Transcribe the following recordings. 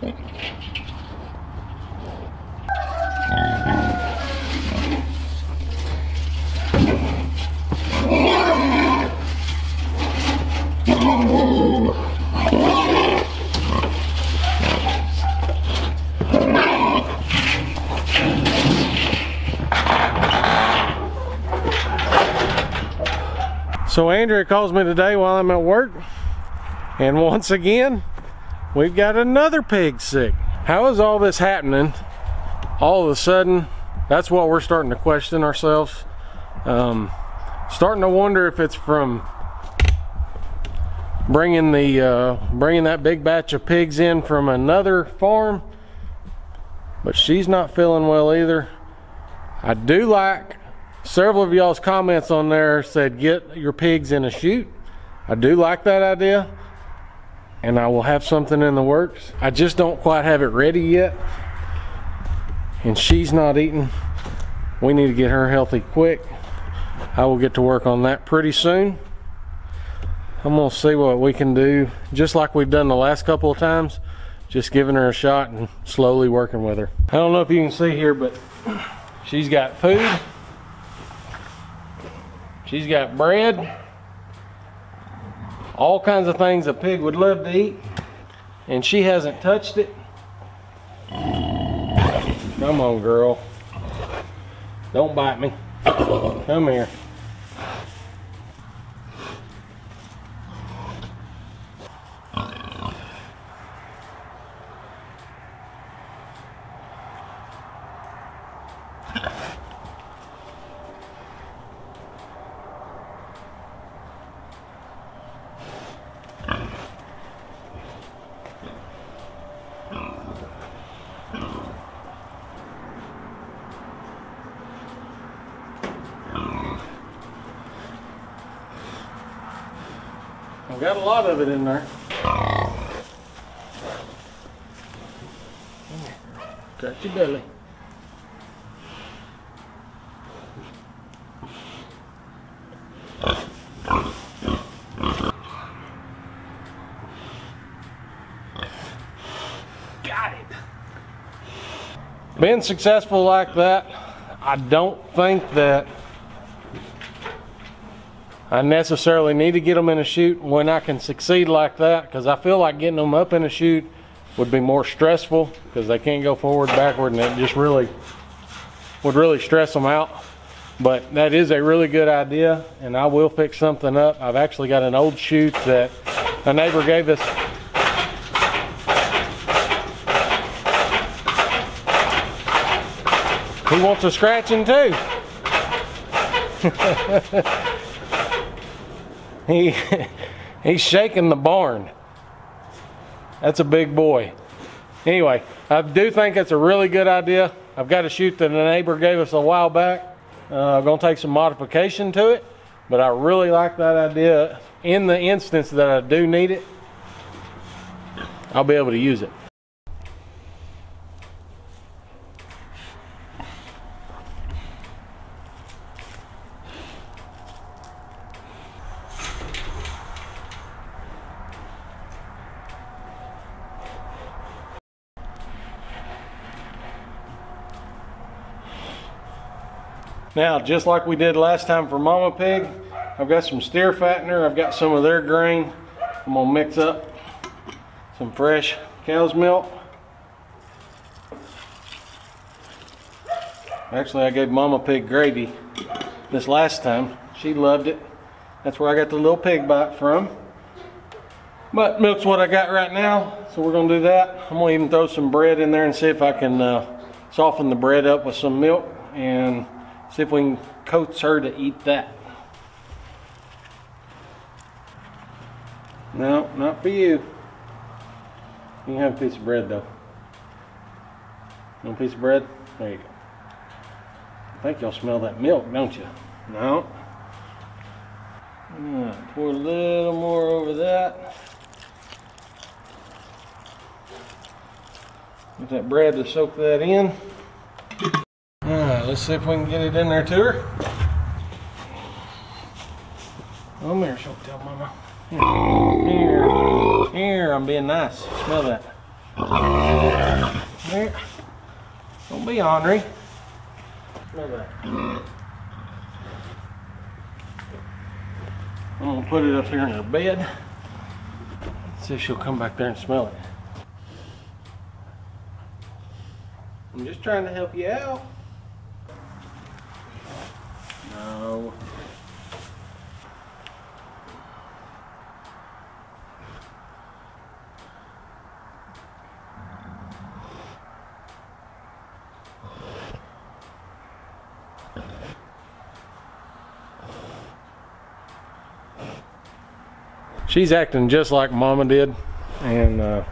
So Andrea calls me today while I'm at work, and once again we've got another pig sick. How is all this happening all of a sudden? That's what we're starting to question ourselves. Starting to wonder if it's from bringing that big batch of pigs in from another farm, but she's not feeling well either. I do like several of y'all's comments on there said get your pigs in a chute. I do like that idea, and I will have something in the works. I just don't quite have it ready yet, and she's not eating. We need to get her healthy quick. I will get to work on that pretty soon. I'm gonna see what we can do, just like we've done the last couple of times, just giving her a shot and slowly working with her. I don't know if you can see here, but she's got food. She's got bread, all kinds of things a pig would love to eat, and she hasn't touched it. Come on, girl. Don't bite me. Come here. I've got a lot of it in there. Scratch your belly. Got it. Being successful like that, I don't think that I necessarily need to get them in a chute when I can succeed like that, because I feel like getting them up in a chute would be more stressful because they can't go forward, backward, and it just would really stress them out. But that is a really good idea, and I will fix something up. I've actually got an old chute that a neighbor gave us. He wants a scratching too. He's shaking the barn. That's a big boy. Anyway, I do think it's a really good idea. I've got a chute that a neighbor gave us a while back. I'm going to take some modification to it, but I really like that idea. In the instance that I do need it, I'll be able to use it. Now, just like we did last time for Mama Pig, I've got some steer fattener. I've got some of their grain. I'm gonna mix up some fresh cow's milk. Actually, I gave Mama Pig gravy this last time. She loved it. That's where I got the little pig bite from. But milk's what I got right now, so we're gonna do that. I'm gonna even throw some bread in there and see if I can soften the bread up with some milk and see if we can coax her to eat that. No, not for you. You can have a piece of bread though. Want a piece of bread? There you go. I think y'all smell that milk, don't you? No. Pour a little more over that. Get that bread to soak that in. Alright, let's see if we can get it in there to her. Come here, she'll tell Mama. Here, I'm being nice. Smell that. There. Don't be ornery. Smell that. I'm gonna put it up here in her bed. See if she'll come back there and smell it. I'm just trying to help you out. No. She's acting just like Mama did, and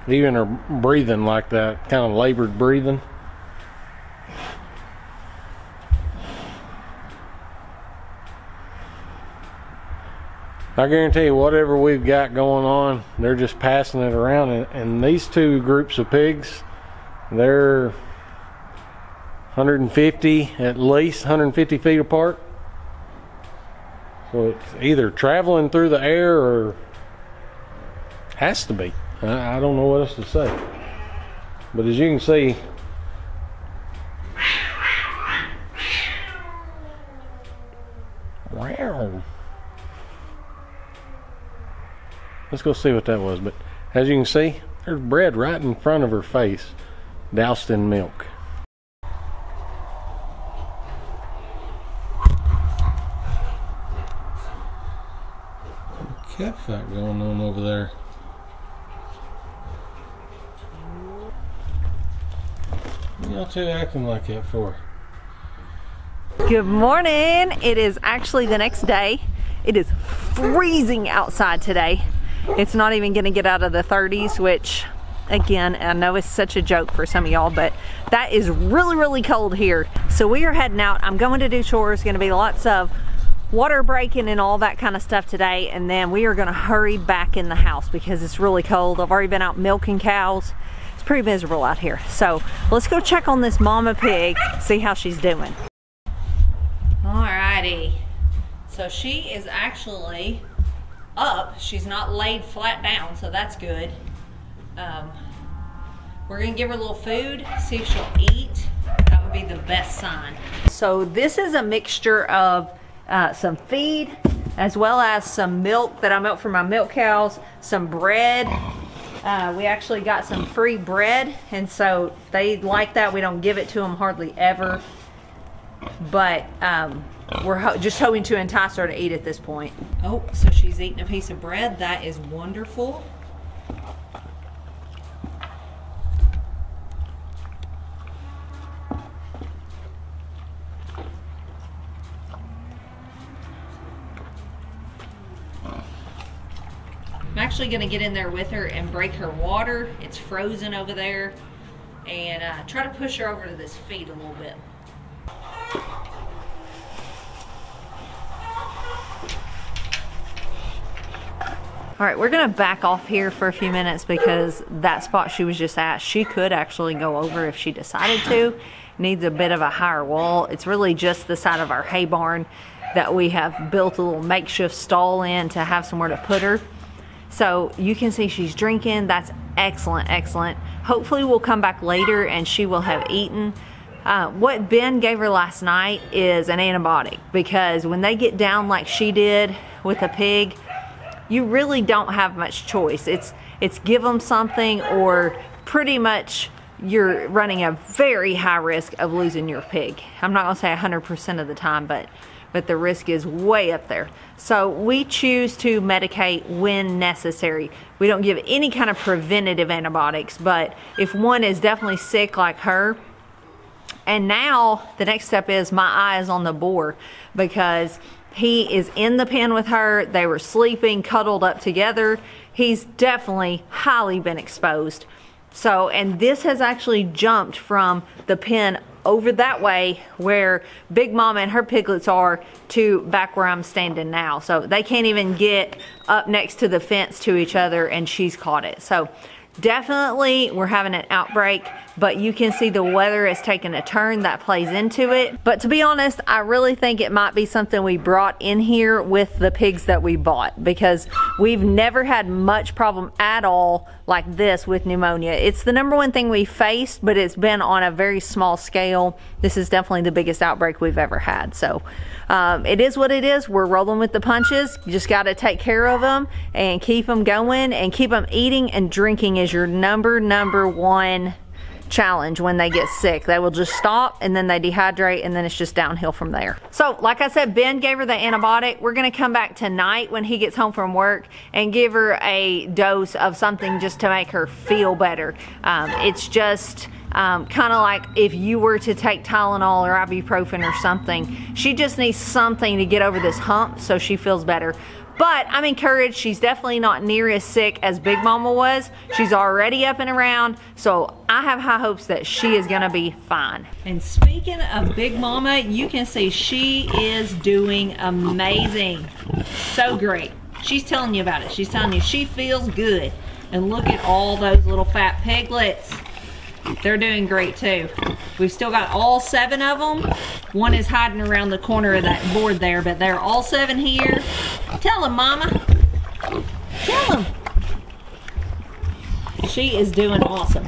even her breathing like that, kind of labored breathing. I guarantee you, whatever we've got going on, they're just passing it around. And these two groups of pigs, they're 150, at least 150 feet apart. So it's either traveling through the air or has to be. I don't know what else to say. But as you can see, wow. Let's go see what that was. But as you can see, there's bread right in front of her face, doused in milk. Cat fight going on over there. What y'all two acting like that for? Good morning. It is actually the next day. It is freezing outside today. It's not even going to get out of the 30s, which again, I know it's such a joke for some of y'all, but that is really, really cold here. So we are heading out. I'm going to do chores. Going to be lots of water breaking and all that kind of stuff today, and then we are going to hurry back in the house because it's really cold. I've already been out milking cows. It's pretty miserable out here. So let's go check on this mama pig, see how she's doing. Alrighty, so she is actually up. She's not laid flat down, so that's good. We're gonna give her a little food, see if she'll eat. That would be the best sign. So this is a mixture of some feed as well as some milk that I milk for my milk cows, some bread. We actually got some free bread, and so they like that. We don't give it to them hardly ever, but we're just hoping to entice her to eat at this point. Oh, so she's eating a piece of bread. That is wonderful. I'm actually going to get in there with her and break her water. It's frozen over there, and try to push her over to this feed a little bit. All right, we're going to back off here for a few minutes because that spot she was just at, she could actually go over if she decided to. Needs a bit of a higher wall. It's really just the side of our hay barn that we have built a little makeshift stall in to have somewhere to put her. So you can see she's drinking. That's excellent, excellent. Hopefully we'll come back later and she will have eaten. What Ben gave her last night is an antibiotic, because when they get down like she did with a pig, you really don't have much choice. It's give them something, or pretty much you're running a very high risk of losing your pig. I'm not gonna say 100% of the time, but the risk is way up there. So we choose to medicate when necessary. We don't give any kind of preventative antibiotics, but if one is definitely sick like her, and now the next step is my eye is on the boar, because he is in the pen with her. They were sleeping, cuddled up together. He's definitely highly been exposed. So, and this has actually jumped from the pen over that way where Big Mama and her piglets are to back where I'm standing now. So they can't even get up next to the fence to each other, and she's caught it. So Definitely we're having an outbreak, but you can see the weather is taking a turn. That plays into it. But to be honest, I really think it might be something we brought in here with the pigs that we bought, because we've never had much problem at all like this with pneumonia. It's the #1 thing we faced, but it's been on a very small scale. This is definitely the biggest outbreak we've ever had. So it is what it is. We're rolling with the punches. You just got to take care of them and keep them going, and keep them eating and drinking is your number one challenge. When they get sick, they will just stop, and then they dehydrate, and then it's just downhill from there. So like I said, Ben gave her the antibiotic. We're gonna come back tonight when he gets home from work and give her a dose of something just to make her feel better. It's just kind of like if you were to take Tylenol or ibuprofen or something. She just needs something to get over this hump so she feels better. But I'm encouraged. She's definitely not near as sick as Big Mama was. She's already up and around, so I have high hopes that she is gonna be fine. And speaking of Big Mama, you can see she is doing amazing. So great. She's telling you about it. She's telling you she feels good. And look at all those little fat piglets. They're doing great too. We've still got all 7 of them. One is hiding around the corner of that board there, but they're all 7 here. Tell them, Mama. Tell them. She is doing awesome.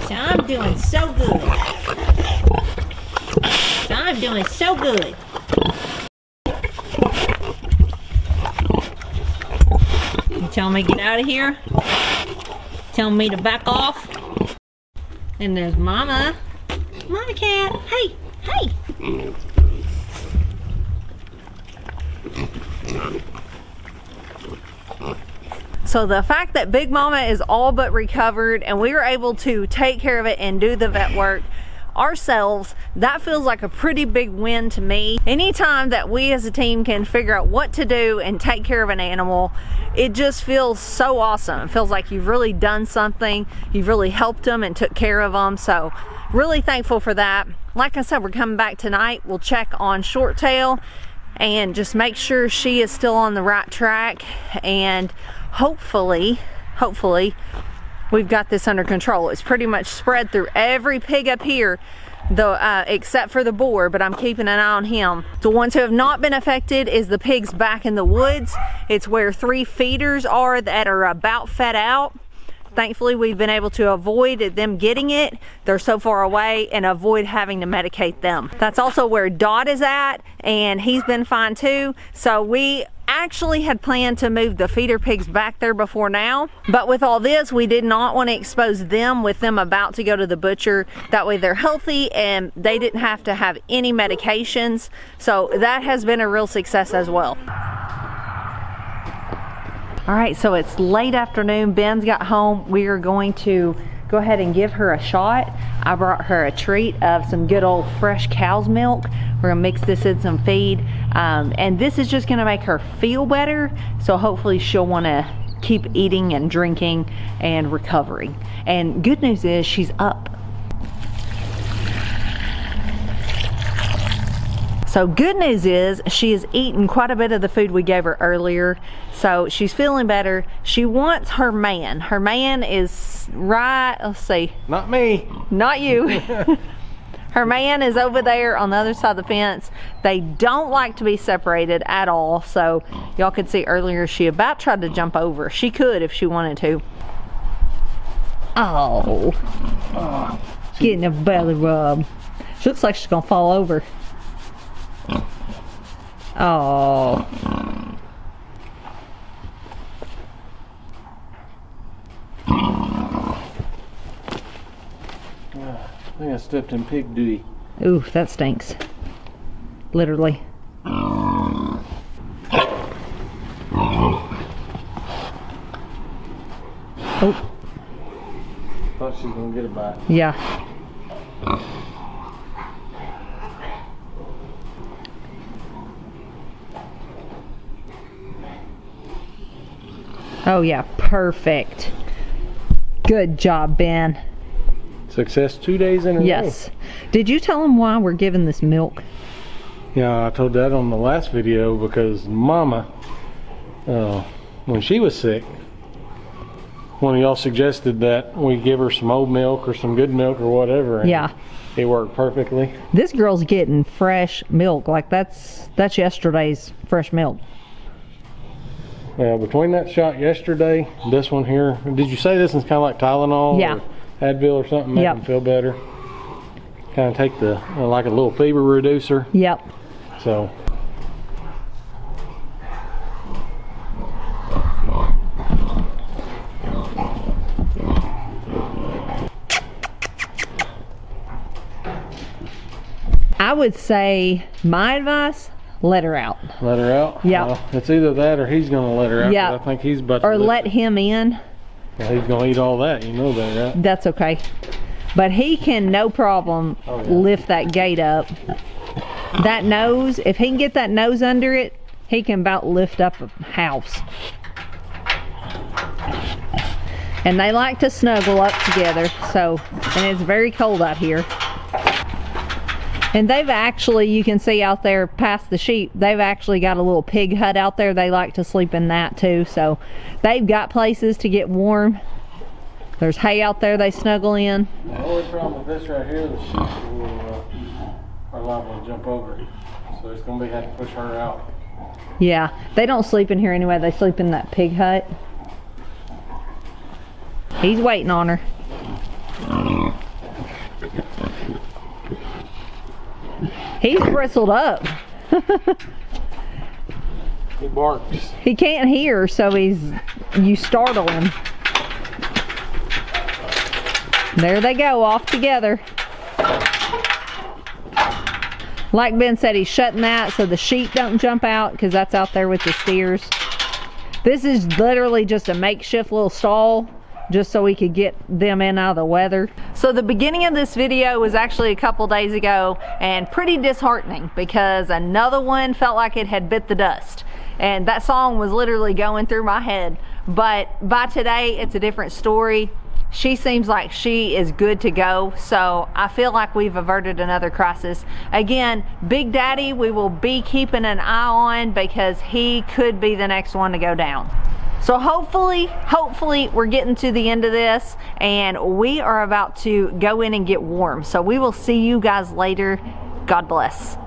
So I'm doing so good. So I'm doing so good. You telling me to get out of here? Telling me to back off? And there's Mama. Mama cat. Hey, hey. So the fact that Big Mama is all but recovered and we were able to take care of it and do the vet work ourselves, that feels like a pretty big win to me. Anytime that we as a team can figure out what to do and take care of an animal, it just feels so awesome. It feels like you've really done something. You've really helped them and took care of them. So really thankful for that. Like I said, we're coming back tonight. We'll check on Short Tail and just make sure she is still on the right track, and hopefully we've got this under control. It's pretty much spread through every pig up here, though, except for the boar, but I'm keeping an eye on him. The ones who have not been affected is the pigs back in the woods. It's where 3 feeders are that are about fed out. Thankfully, we've been able to avoid them getting it. They're so far away, and avoid having to medicate them. That's also where Dot is at, and he's been fine too. So we actually had planned to move the feeder pigs back there before now, but with all this, we did not want to expose them with them about to go to the butcher. That way they're healthy and they didn't have to have any medications. So that has been a real success as well. All right, so it's late afternoon. Ben's got home. We are going to go ahead and give her a shot. I brought her a treat of some good old fresh cow's milk. We're gonna mix this in some feed, and this is just gonna make her feel better, so hopefully she'll wanna keep eating and drinking and recovering. And good news is she's up. So good news is she has eaten quite a bit of the food we gave her earlier, so she's feeling better. She wants her man. Her man is right, let's see. Not me. Not you. Her man is over there on the other side of the fence. They don't like to be separated at all, so y'all could see earlier she about tried to jump over. She could if she wanted to. Oh, getting a belly rub. She looks like she's gonna fall over. Oh. I think I stepped in pig duty. Ooh, that stinks. Literally. Oh. Thought she was gonna get a bite. Yeah. Oh yeah, perfect. Good job, Ben. Success 2 days in a row. Yes. Did you tell him why we're giving this milk? Yeah, I told that on the last video because Mama when she was sick, one of y'all suggested that we give her some old milk or some good milk or whatever. And yeah. It worked perfectly. This girl's getting fresh milk. Like that's yesterday's fresh milk. Well, between that shot yesterday, this one here, did you say this one's kind of like Tylenol? Yeah. Or Advil or something, make them feel better? Kind of take the, like a little fever reducer. Yep. So. I would say, my advice, let her out. Let her out? Yeah. It's either that or he's going to let her out. Yeah. I think he's about to or let him in. Well, he's going to eat all that. You know that, right? That's okay. But he can, no problem, lift that gate up. That nose, if he can get that nose under it, he can about lift up a house. And they like to snuggle up together, so, and it's very cold out here. And they've actually, you can see out there past the sheep, they've actually got a little pig hut out there. They like to sleep in that too. So they've got places to get warm. There's hay out there they snuggle in. The only problem with this right here, the sheep are liable to jump over it. So it's going to be have to push her out. Yeah, they don't sleep in here anyway. They sleep in that pig hut. He's waiting on her. He's bristled up. He barks. He can't hear, so you startle him. There they go, off together. Like Ben said, he's shutting that so the sheep don't jump out, because that's out there with the steers. This is literally just a makeshift little stall, just so we could get them in out of the weather. So the beginning of this video was actually a couple days ago, and pretty disheartening because another one felt like it had bit the dust. And that song was literally going through my head. But by today, it's a different story. She seems like she is good to go, so I feel like we've averted another crisis. Again, Big Daddy, we will be keeping an eye on because he could be the next one to go down. So hopefully we're getting to the end of this and we are about to go in and get warm. So we will see you guys later. God bless.